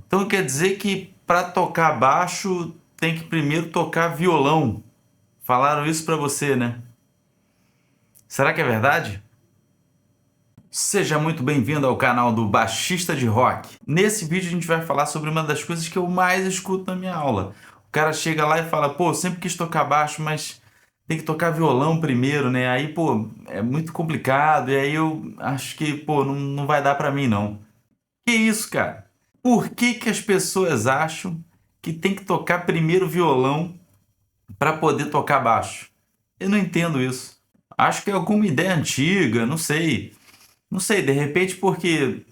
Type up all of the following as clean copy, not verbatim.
Então quer dizer que para tocar baixo tem que primeiro tocar violão. Falaram isso para você, né? Será que é verdade? Seja muito bem-vindo ao canal do Baixista de Rock. Nesse vídeo a gente vai falar sobre uma das coisas que eu mais escuto na minha aula. O cara chega lá e fala, pô, sempre quis tocar baixo, mas tem que tocar violão primeiro, né? Aí, pô, é muito complicado e aí eu acho que, pô, não vai dar pra mim, não. Que isso, cara? Por que que as pessoas acham que tem que tocar primeiro violão para poder tocar baixo? Eu não entendo isso. Acho que é alguma ideia antiga, não sei. Não sei, de repente porque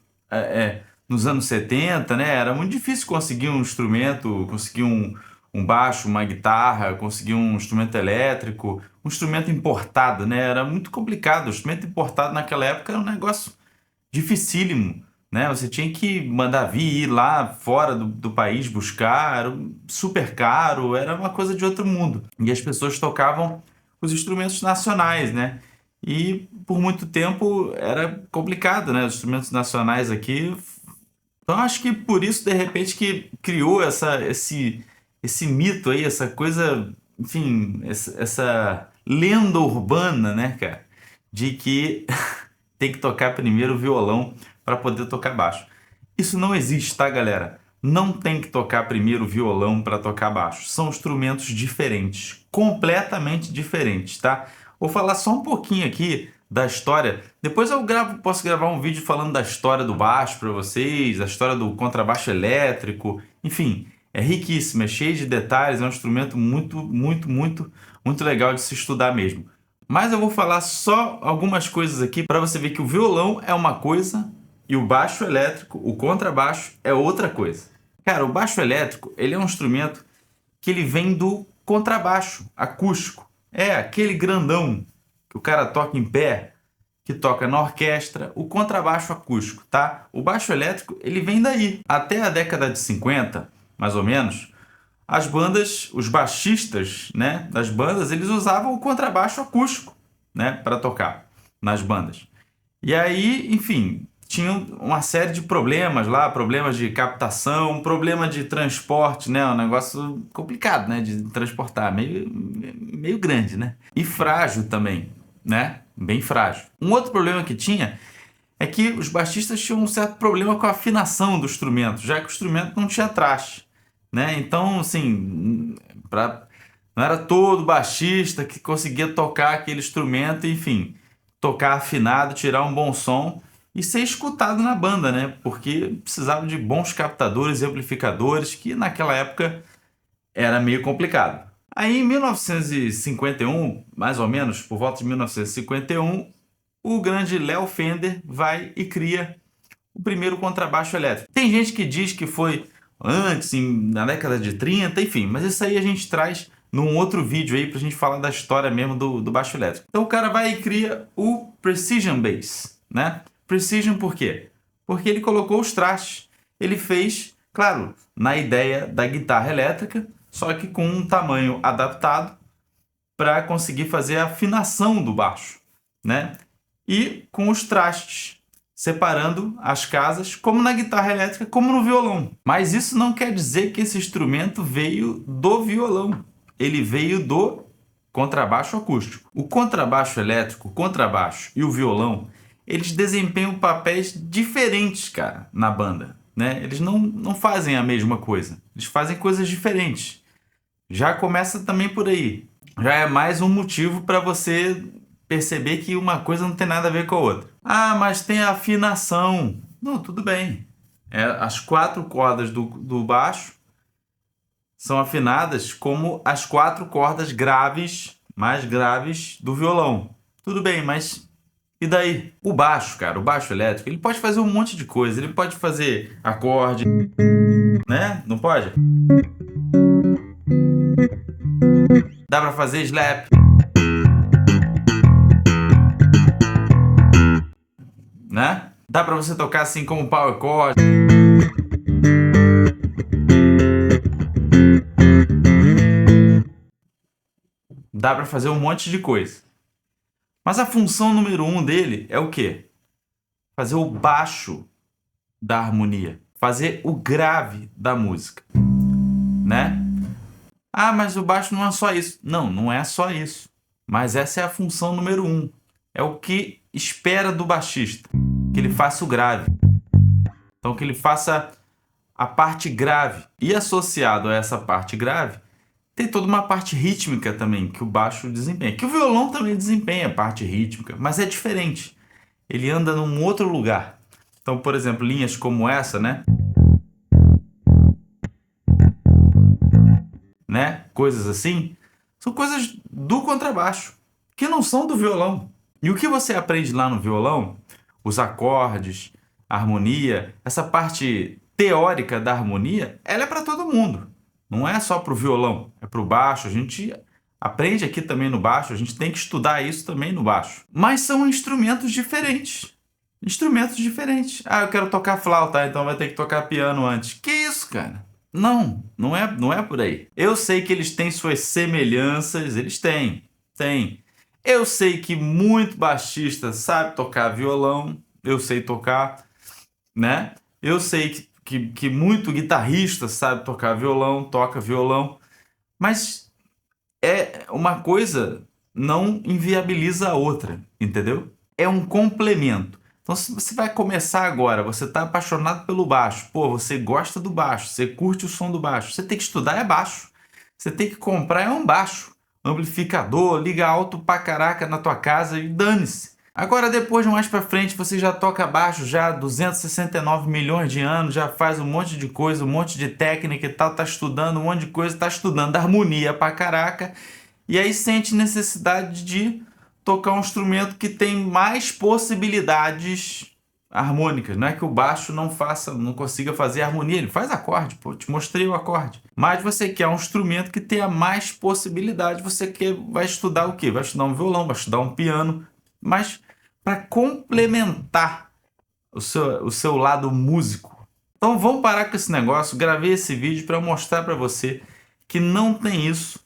nos anos 70, né, era muito difícil conseguir um instrumento, conseguir um baixo, uma guitarra, conseguir um instrumento elétrico, um instrumento importado, né? Era muito complicado. O instrumento importado naquela época era um negócio dificílimo, né? Você tinha que mandar vir, ir lá fora do país buscar, era super caro, era uma coisa de outro mundo. E as pessoas tocavam os instrumentos nacionais, né? E por muito tempo era complicado, né? Os instrumentos nacionais aqui. Então acho que por isso, de repente, que criou esse mito aí, essa coisa, enfim, essa lenda urbana, né, cara? De que tem que tocar primeiro o violão para poder tocar baixo. Isso não existe, tá, galera? Não tem que tocar primeiro o violão para tocar baixo. São instrumentos diferentes, completamente diferentes, tá? Vou falar só um pouquinho aqui da história. Depois eu posso gravar um vídeo falando da história do baixo para vocês, da história do contrabaixo elétrico, enfim, é riquíssimo, é cheio de detalhes, é um instrumento muito legal de se estudar mesmo. Mas eu vou falar só algumas coisas aqui para você ver que o violão é uma coisa e o baixo elétrico, o contrabaixo, é outra coisa. Cara, o baixo elétrico, ele é um instrumento que ele vem do contrabaixo acústico. É aquele grandão que o cara toca em pé, que toca na orquestra, o contrabaixo acústico, tá? O baixo elétrico, ele vem daí. Até a década de 50, mais ou menos, as bandas, os baixistas, né, das bandas, eles usavam o contrabaixo acústico, né, para tocar nas bandas. E aí, enfim, tinha uma série de problemas lá, problemas de captação, problema de transporte, né, um negócio complicado, né, de transportar, meio grande, né, e frágil também, né, bem frágil. Um outro problema que tinha é que os baixistas tinham um certo problema com a afinação do instrumento, já que o instrumento não tinha traste, né? Então, assim, não era todo baixista que conseguia tocar aquele instrumento, enfim, tocar afinado, tirar um bom som e ser escutado na banda, né? Porque precisava de bons captadores e amplificadores, que naquela época era meio complicado. Aí em 1951, mais ou menos, por volta de 1951, o grande Léo Fender vai e cria o primeiro contrabaixo elétrico. Tem gente que diz que foi antes, na década de 30, enfim, mas isso aí a gente traz num outro vídeo aí pra gente falar da história mesmo do baixo elétrico. Então o cara vai e cria o Precision Bass, né? Precision por quê? Porque ele colocou os trastes. Ele fez, claro, na ideia da guitarra elétrica, só que com um tamanho adaptado para conseguir fazer a afinação do baixo, né? E com os trastes, separando as casas, como na guitarra elétrica, como no violão. Mas isso não quer dizer que esse instrumento veio do violão. Ele veio do contrabaixo acústico. O contrabaixo elétrico, o contrabaixo e o violão, eles desempenham papéis diferentes, cara, na banda, né? Eles não fazem a mesma coisa. Eles fazem coisas diferentes. Já começa também por aí. Já é mais um motivo para você perceber que uma coisa não tem nada a ver com a outra. Ah, mas tem a afinação. Não, tudo bem. As quatro cordas do baixo são afinadas como as quatro cordas graves, mais graves do violão. Tudo bem, mas e daí? O baixo, cara, o baixo elétrico, ele pode fazer um monte de coisa. Ele pode fazer acorde, né? Não pode? Dá pra fazer slap, né? Dá pra você tocar assim como power chord. Dá pra fazer um monte de coisa. Mas a função número um dele é o quê? Fazer o baixo da harmonia. fazer o grave da música, né? Ah, mas o baixo não é só isso. Não, não é só isso. Mas essa é a função número 1. É o que espera do baixista, que ele faça o grave. Então, que ele faça a parte grave. E associado a essa parte grave, tem toda uma parte rítmica também, que o baixo desempenha. Que o violão também desempenha a parte rítmica, mas é diferente. Ele anda num outro lugar. Então, por exemplo, linhas como essa, né? Coisas assim, são coisas do contrabaixo, que não são do violão. E o que você aprende lá no violão, os acordes, a harmonia, essa parte teórica da harmonia, ela é para todo mundo. Não é só para o violão, é para o baixo. A gente aprende aqui também no baixo, a gente tem que estudar isso também no baixo. Mas são instrumentos diferentes. Instrumentos diferentes. Ah, eu quero tocar flauta, então vai ter que tocar piano antes. Que isso, cara? Não, não é por aí. Eu sei que eles têm suas semelhanças, eles têm, têm. Eu sei que muito baixista sabe tocar violão, eu sei tocar, né? Eu sei que muito guitarrista sabe tocar violão, toca violão, mas uma coisa não inviabiliza a outra, entendeu? É um complemento. Então, se você vai começar agora, você está apaixonado pelo baixo, pô, você gosta do baixo, você curte o som do baixo, você tem que estudar é baixo. Você tem que comprar é um baixo, amplificador, liga alto pra caraca na tua casa e dane-se. Agora, depois, mais pra frente, você já toca baixo, já há 269 milhões de anos, já faz um monte de coisa, um monte de técnica e tal, tá estudando um monte de coisa, tá estudando harmonia pra caraca, e aí sente necessidade de tocar um instrumento que tem mais possibilidades harmônicas. Não é que o baixo não consiga fazer harmonia, ele faz acorde, pô, te mostrei o acorde. Mas você quer um instrumento que tenha mais possibilidade, vai estudar o quê? Vai estudar um violão, vai estudar um piano, mas para complementar o seu lado músico. Então vamos parar com esse negócio, gravei esse vídeo para mostrar para você que não tem isso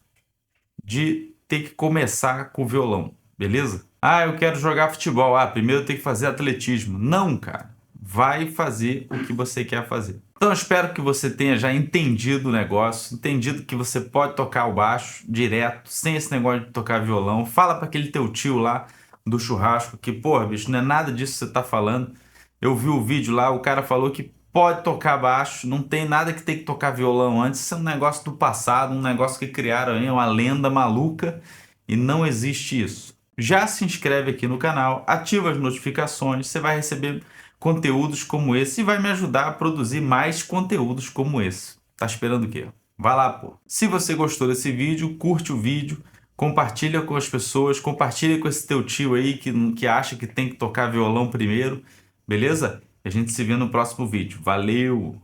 de ter que começar com o violão. Beleza? Ah, eu quero jogar futebol. Ah, primeiro eu tenho que fazer atletismo. Não, cara. Vai fazer o que você quer fazer. Então eu espero que você tenha já entendido o negócio, entendido que você pode tocar o baixo direto, sem esse negócio de tocar violão. Fala para aquele teu tio lá do churrasco que, porra, bicho, não é nada disso que você tá falando. Eu vi o vídeo lá, o cara falou que pode tocar baixo, não tem nada que tem que tocar violão antes. Isso é um negócio do passado, um negócio que criaram aí, uma lenda maluca, e não existe isso. Já se inscreve aqui no canal, ativa as notificações, você vai receber conteúdos como esse e vai me ajudar a produzir mais conteúdos como esse. Tá esperando o quê? Vai lá, pô. Se você gostou desse vídeo, curte o vídeo, compartilha com as pessoas, compartilha com esse teu tio aí que acha que tem que tocar violão primeiro, beleza? A gente se vê no próximo vídeo. Valeu!